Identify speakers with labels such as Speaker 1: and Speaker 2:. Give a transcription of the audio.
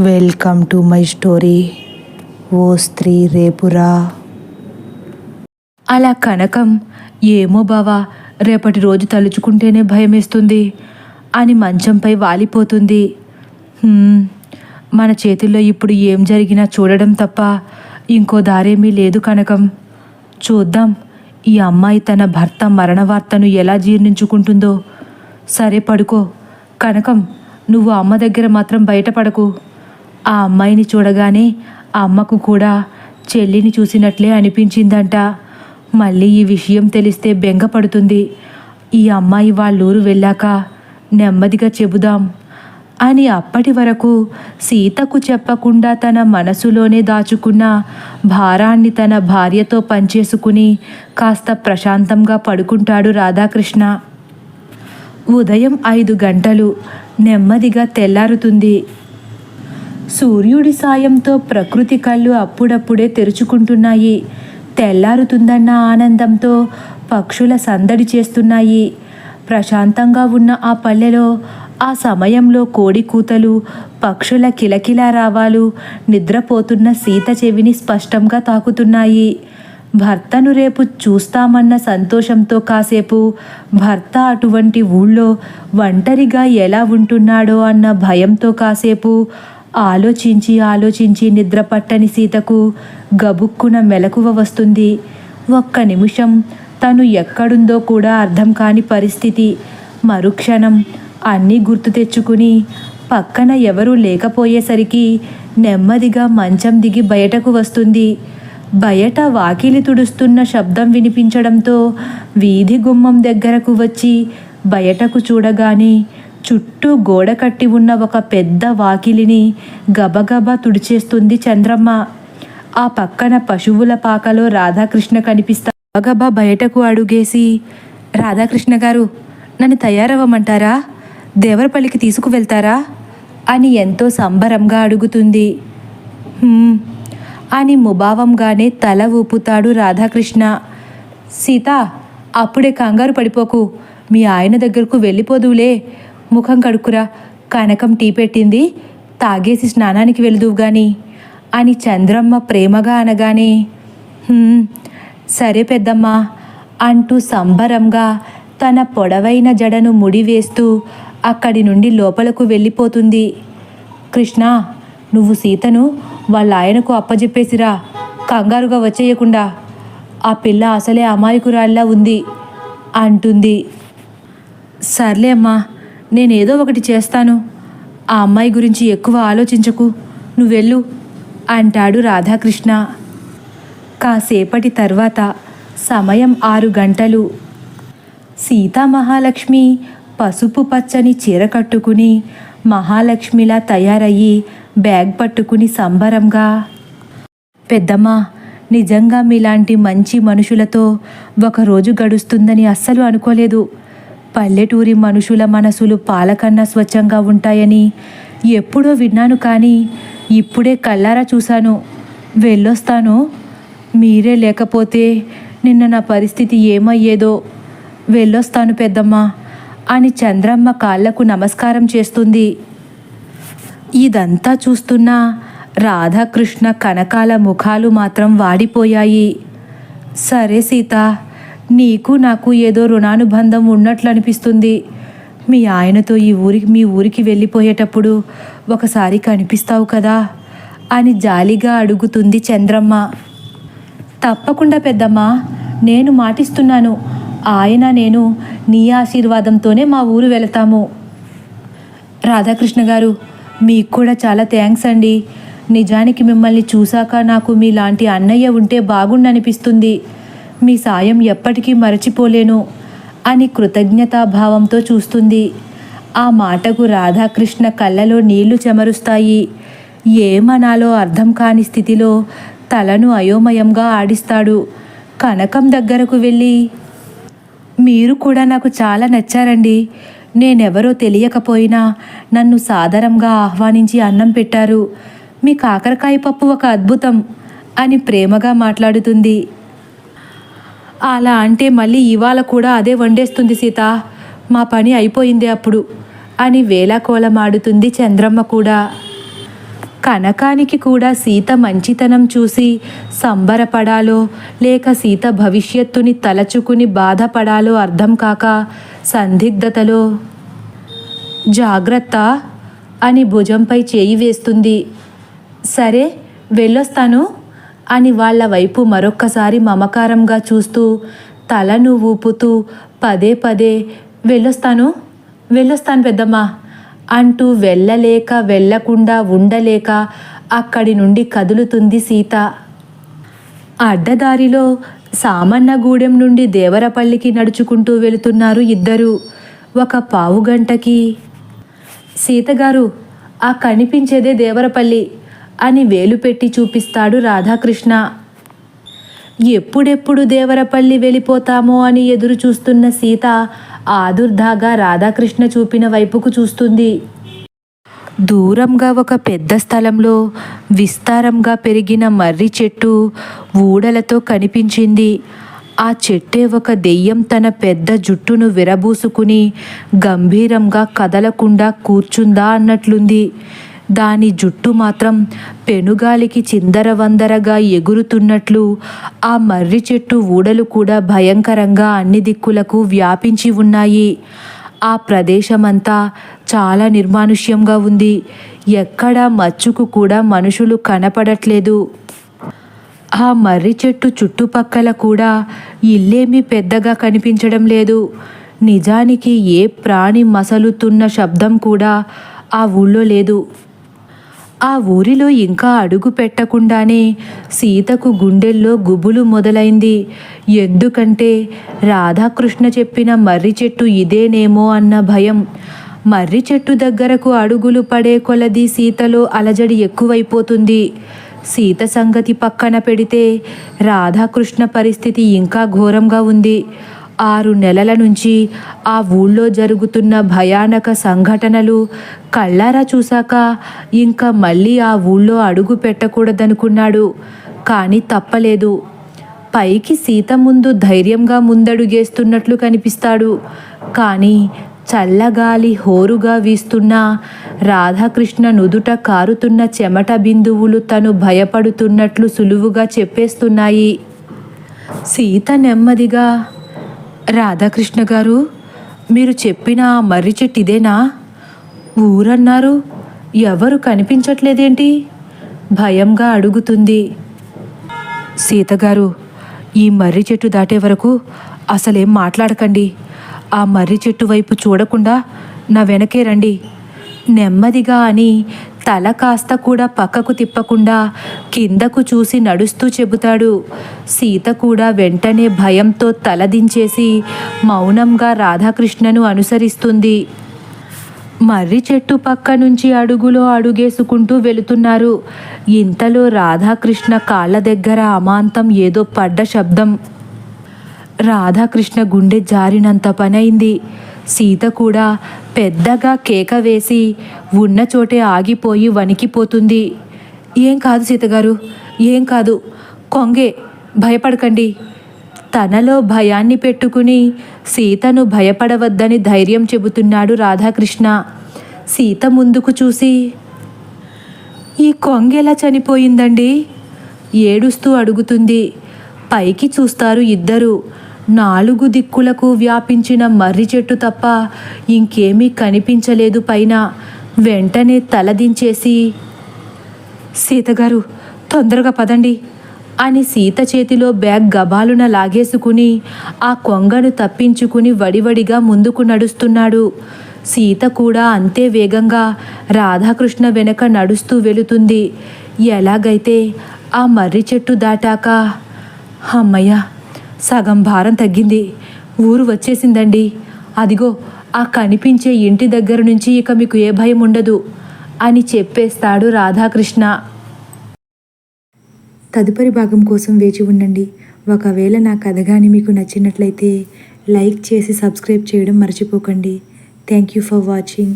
Speaker 1: Welcome to my story. ఓ స్త్రీ రేపురా.
Speaker 2: అలా కనకం ఏమో బావా, రేపటి రోజు తలుచుకుంటేనే భయమేస్తుంది అని మంచంపై వాలిపోతుంది. మన చేతుల్లో ఇప్పుడు ఏం జరిగినా చూడడం తప్ప ఇంకో దారేమీ లేదు కనకం. చూద్దాం ఈ అమ్మాయి తన భర్త మరణ వార్తను ఎలా జీర్ణించుకుంటుందో. సరే పడుకో కనకం, నువ్వు అమ్మ దగ్గర మాత్రం బయటపడకు. ఆ అమ్మాయిని చూడగానే ఆ అమ్మకు కూడా చెల్లిని చూసినట్లే అనిపించిందంట. మళ్ళీ ఈ విషయం తెలిస్తే బెంగపడుతుంది. ఈ అమ్మాయి వాళ్ళూరు వెళ్ళాక నెమ్మదిగా చెబుదాం అని అప్పటి వరకు సీతకు చెప్పకుండా తన మనసులోనే దాచుకున్న భారాన్ని తన భార్యతో పంచేసుకుని కాస్త ప్రశాంతంగా పడుకుంటాడు రాధాకృష్ణ. ఉదయం 5 గంటలు. నెమ్మదిగా తెల్లారుతుంది. సూర్యుడి సాయంతో ప్రకృతి కళ్ళు అప్పుడప్పుడే తెరుచుకుంటున్నాయి. తెల్లారుతుందన్న ఆనందంతో పక్షుల సందడి చేస్తున్నాయి. ప్రశాంతంగా ఉన్న ఆ పల్లెలో ఆ సమయంలో కోడి కూతలు, పక్షుల కిలకిలా రావాలు నిద్రపోతున్న సీత చెవిని స్పష్టంగా తాకుతున్నాయి. భర్తను రేపు చూస్తామన్న సంతోషంతో కాసేపు, భర్త అటువంటి ఊళ్ళో ఒంటరిగా ఎలా ఉంటున్నాడో అన్న భయంతో కాసేపు ఆలోచించి నిద్రపట్టని సీతకు గబుక్కున మెలకువ వస్తుంది. ఒక్క నిమిషం తను ఎక్కడుందో కూడా అర్థం కాని పరిస్థితి. మరుక్షణం అన్నీ గుర్తు తెచ్చుకుని పక్కన ఎవరూ లేకపోయేసరికి నెమ్మదిగా మంచం దిగి బయటకు వస్తుంది. బయట వాకిలి తుడుస్తున్న శబ్దం వినిపించడంతో వీధి గుమ్మం దగ్గరకు వచ్చి బయటకు చూడగానే చుట్టూ గోడ కట్టి ఉన్న ఒక పెద్ద వాకిలిని గబగబా తుడిచేస్తుంది చంద్రమ్మ. ఆ పక్కన పశువుల పాకలో రాధాకృష్ణ కనిపిస్తా. గబగబా బయటకు అడుగేసి, రాధాకృష్ణ గారు, నన్ను తయారవ్వమంటారా? దేవరపల్లికి తీసుకువెళ్తారా అని ఎంతో సంబరంగా అడుగుతుంది. అని ముభావంగానే తల ఊపుతాడు రాధాకృష్ణ. సీత, అప్పుడే కంగారు పడిపోకు, మీ ఆయన దగ్గరకు వెళ్ళిపోదువులే. ముఖం కడుక్కురా, కనకం టీ పెట్టింది, తాగేసి స్నానానికి వెళుదువు గాని అని చంద్రమ్మ ప్రేమగా అనగానే సరే పెద్దమ్మ అంటూ సంబరంగా తన పొడవైన జడను ముడివేస్తూ అక్కడి నుండి లోపలకు వెళ్ళిపోతుంది. కృష్ణ, నువ్వు సీతను వాళ్ళ ఆయనకు అప్పజెప్పేసిరా, కంగారుగా వచ్చేయకుండా. ఆ పిల్ల అసలే అమాయకురాల్లా ఉంది అంటుంది. సర్లే అమ్మా, నేనేదో ఒకటి చేస్తాను. ఆ అమ్మాయి గురించి ఎక్కువ ఆలోచించకు, నువ్వెళ్ళు అంటాడు రాధాకృష్ణ. కాసేపటి తర్వాత సమయం 6 గంటలు. సీతామహాలక్ష్మి పసుపు పచ్చని చీర కట్టుకుని మహాలక్ష్మిలా తయారయ్యి బ్యాగ్ పట్టుకుని సంబరంగా, పెద్దమ్మా, నిజంగా మీలాంటి మంచి మనుషులతో ఒకరోజు గడుస్తుందని అస్సలు అనుకోలేదు. పల్లెటూరి మనుషుల మనసులు పాలకన్నా స్వచ్ఛంగా ఉంటాయని ఎప్పుడో విన్నాను, కానీ ఇప్పుడే కళ్ళారా చూశాను. వెళ్ళొస్తాను. మీరే లేకపోతే నిన్న నా పరిస్థితి ఏమయ్యేదో. వెళ్ళొస్తాను పెద్దమ్మ అని చంద్రమ్మ కాళ్లకు నమస్కారం చేస్తుంది. ఇదంతా చూస్తున్న రాధాకృష్ణ కనకాల ముఖాలు మాత్రం వాడిపోయాయి. సరే సీత, నీకు నాకు ఏదో రుణానుబంధం ఉన్నట్లు అనిపిస్తుంది. మీ ఆయనతో మీ ఊరికి వెళ్ళిపోయేటప్పుడు ఒకసారి కనిపిస్తావు కదా అని జాలిగా అడుగుతుంది చంద్రమ్మ. తప్పకుండా పెద్దమ్మ, నేను మాటిస్తున్నాను. ఆయన నేను నీ ఆశీర్వాదంతోనే మా ఊరు వెళతాము. రాధాకృష్ణ గారు, మీకు కూడా చాలా థ్యాంక్స్ అండి. నిజానికి మిమ్మల్ని చూశాక నాకు మీలాంటి అన్నయ్య ఉంటే బాగుండనిపిస్తుంది. మీ సాయం ఎప్పటికీ మరచిపోలేను అని కృతజ్ఞతాభావంతో చూస్తుంది. ఆ మాటకు రాధాకృష్ణ కళ్ళలో నీళ్లు చెమరుస్తాయి. ఏమనాలో అర్థం కాని స్థితిలో తలను అయోమయంగా ఆడిస్తాడు. కనకం దగ్గరకు వెళ్ళి, మీరు కూడా నాకు చాలా నచ్చారండి. నేనెవరో తెలియకపోయినా నన్ను సాదరంగా ఆహ్వానించి అన్నం పెట్టారు. మీ కాకరకాయ పప్పు ఒక అద్భుతం అని ప్రేమగా మాట్లాడుతుంది. అలా అంటే మళ్ళీ ఇవాళ కూడా అదే వండేస్తుంది సీత. మా పని అయిపోయింది అప్పుడు అని వేళాకోళమాడుతుంది చంద్రమ్మ కూడా. కనకానికి కూడా సీత మంచితనం చూసి సంబరపడాలో లేక సీత భవిష్యత్తుని తలచుకుని బాధపడాలో అర్థం కాక సందిగ్ధతలో, జాగ్రత్త అని భుజంపై చేయి వేస్తుంది. సరే వెళ్ళొస్తాను అని వాళ్ళ వైపు మరొక్కసారి మమకారంగా చూస్తూ తలను ఊపుతూ పదే పదే వెళ్ళొస్తాను పెద్దమ్మ అంటూ వెళ్ళలేక వెళ్ళకుండా ఉండలేక అక్కడి నుండి కదులుతుంది సీత. అడ్డదారిలో సామన్నగూడెం నుండి దేవరపల్లికి నడుచుకుంటూ వెళుతున్నారు ఇద్దరు. ఒక పావుగంటకి, సీతగారు ఆ కనిపించేదే దేవరపల్లి అని వేలు పెట్టి చూపిస్తాడు రాధాకృష్ణ. ఎప్పుడెప్పుడు దేవరపల్లి వెళ్ళిపోతామో అని ఎదురు చూస్తున్న సీత ఆదుర్దాగా రాధాకృష్ణ చూపిన వైపుకు చూస్తుంది. దూరంగా ఒక పెద్ద స్థలంలో విస్తారంగా పెరిగిన మర్రి చెట్టు ఊడలతో కనిపించింది. ఆ చెట్టే ఒక దెయ్యం తన పెద్ద జుట్టును విరబూసుకుని గంభీరంగా కదలకుండా కూర్చుందా అన్నట్లుంది. దాని జుట్టు మాత్రం పెనుగాలికి చిందరవందరగా ఎగురుతున్నట్లు ఆ మర్రి చెట్టు ఊడలు కూడా భయంకరంగా అన్ని దిక్కులకు వ్యాపించి ఉన్నాయి. ఆ ప్రదేశమంతా చాలా నిర్మానుష్యంగా ఉంది. ఎక్కడా మచ్చుకు కూడా మనుషులు కనపడట్లేదు. ఆ మర్రి చెట్టు చుట్టుపక్కల కూడా ఇల్లేమీ పెద్దగా కనిపించడం లేదు. నిజానికి ఏ ప్రాణి మసలుతున్న శబ్దం కూడా ఆ ఊళ్ళో లేదు. ఆ ఊరిలో ఇంకా అడుగు పెట్టకుండానే సీతకు గుండెల్లో గుబులు మొదలైంది. ఎందుకంటే రాధాకృష్ణ చెప్పిన మర్రి చెట్టు ఇదేనేమో అన్న భయం. మర్రి చెట్టు దగ్గరకు అడుగులు పడే కొలది సీతలో అలజడి ఎక్కువైపోతుంది. సీత సంగతి పక్కన పెడితే రాధాకృష్ణ పరిస్థితి ఇంకా ఘోరంగా ఉంది. 6 నెలల నుంచి ఆ ఊళ్ళో జరుగుతున్న భయానక సంఘటనలు కళ్ళారా చూశాక ఇంకా మళ్ళీ ఆ ఊళ్ళో అడుగు పెట్టకూడదనుకున్నాడు. కానీ తప్పలేదు. పైకి సీత ముందు ధైర్యంగా ముందడుగేస్తున్నట్లు కనిపిస్తాడు. కానీ చల్లగాలి హోరుగా వీస్తున్న రాధాకృష్ణ నుదుట కారుతున్న చెమట బిందువులు తను భయపడుతున్నట్లు సులువుగా చెప్పేస్తున్నాయి. సీత నెమ్మదిగా, రాధాకృష్ణ గారు, మీరు చెప్పిన ఆ మర్రి చెట్టు ఇదేనా? ఊరన్నారు, ఎవరు కనిపించట్లేదేంటి? భయంగా అడుగుతుంది. సీతగారు, ఈ మర్రి చెట్టు దాటే వరకు అసలేం మాట్లాడకండి. ఆ మర్రి చెట్టు వైపు చూడకుండా నా వెనకే రండి నెమ్మదిగా అని తల కాస్త కూడా పక్కకు తిప్పకుండా కిందకు చూసి నడుస్తూ చెబుతాడు. సీత కూడా వెంటనే భయంతో తలదించేసి మౌనంగా రాధాకృష్ణను అనుసరిస్తుంది. మర్రి చెట్టు పక్క నుంచి అడుగులో అడుగేసుకుంటూ వెళుతున్నారు. ఇంతలో రాధాకృష్ణ కాళ్ళ దగ్గర అమాంతం ఏదో పడ్డ శబ్దం. రాధాకృష్ణ గుండె జారినంత పనైంది. సీత కూడా పెద్దగా కేక వేసి ఉన్న చోటే ఆగిపోయి వణికిపోతుంది. ఏం కాదు సీతగారు, ఏం కాదు, కొంగే, భయపడకండి. తనలో భయాన్ని పెట్టుకుని సీతను భయపడవద్దని ధైర్యం చెబుతున్నాడు రాధాకృష్ణ. సీత ముందుకు చూసి, ఈ కొంగెలా చనిపోయిందండి? ఏడుస్తూ అడుగుతుంది. పైకి చూస్తారు ఇద్దరు. 4 దిక్కులకు వ్యాపించిన మర్రి చెట్టు తప్ప ఇంకేమీ కనిపించలేదు పైన. వెంటనే తలదించేసి, సీతగారు తొందరగా పదండి అని సీత చేతిలో బ్యాగ్ గబాలున లాగేసుకుని ఆ కొంగను తప్పించుకుని వడివడిగా ముందుకు నడుస్తున్నాడు. సీత కూడా అంతే వేగంగా రాధాకృష్ణ వెనక నడుస్తూ వెళుతుంది. ఎలాగైతే ఆ మర్రి చెట్టు దాటాక, అమ్మయ్య, సగం భారం తగ్గింది, ఊరు వచ్చేసిందండి, అదిగో ఆ కనిపించే ఇంటి దగ్గర నుంచి ఇక మీకు ఏ భయం ఉండదు అని చెప్పేస్తాడు రాధాకృష్ణ.
Speaker 1: తదుపరి భాగం కోసం వేచి ఉండండి. ఒకవేళ నా కథ కానీ మీకు నచ్చినట్లయితే లైక్ చేసి సబ్స్క్రైబ్ చేయడం మర్చిపోకండి. Thank you for watching.